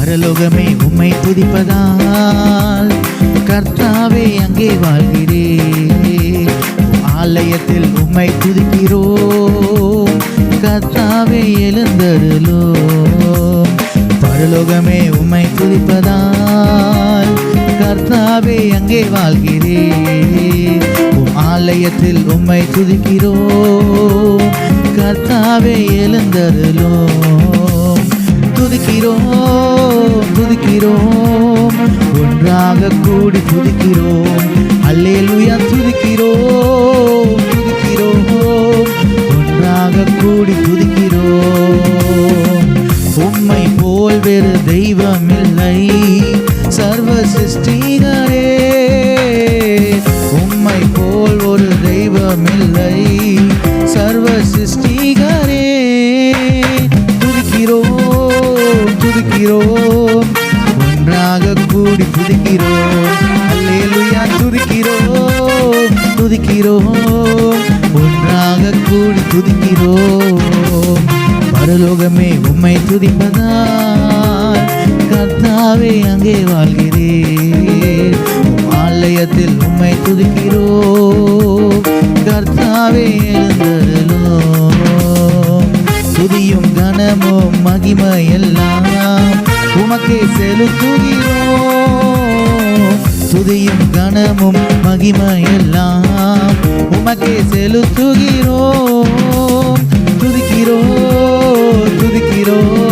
பரலோகமே உம்மை துதிப்பதால் கர்த்தாவே அங்கே வாழ்கிறேன். ஆலயத்தில் உம்மை துதிக்கிறோம் கர்த்தாவே எழுந்தருளோம். பரலோகமே உம்மை துதிப்பதால் கர்த்தாவே அங்கே வாழ்கிறேன். ஆலயத்தில் உம்மை துதிக்கிறோம் கர்த்தாவே எழுந்தருளோம். துதிக்கிறோம் துதிக்கிறோம் ஒன்றாக கூடி துதிக்கிறோம். அல்லேலூயா துதிக்கிறோம் துதிக்கிறோம் ஒன்றாக கூடி துதிக்கிறோம். உம்மை போல் வேறு தெய்வமில்லை சர்வ சிருஷ்டிகரே. உம்மை போல் ஒரு தெய்வமில்லை சர்வ சிருஷ்டிகரே. துதிக்கிறோம் துதிக்கிறோம் ஒன்றாக கூடி துதிக்கிறோம். அல்லேலூயா துதிக்கிறோம் துதிக்கிறோம் ஒன்றாக கூடி துதிக்கிறோம். பரலோகமே உம்மை துதிப்பதால் கர்த்தாவே அங்கே வாழ்கிறேன். ஆலயத்தில் உம்மை துதிக்கிறோம் கர்த்தாவே எழுந்தருளோம். துதியும் கனமும் மகிமையெல்லாம் உமக்கே செலுத்துகிறோம். துதியும் கனமும் மகிமையெல்லாம் உமக்கே செலுத்துகிறோம். துதிக்கிறோம் துதிக்கிறோம்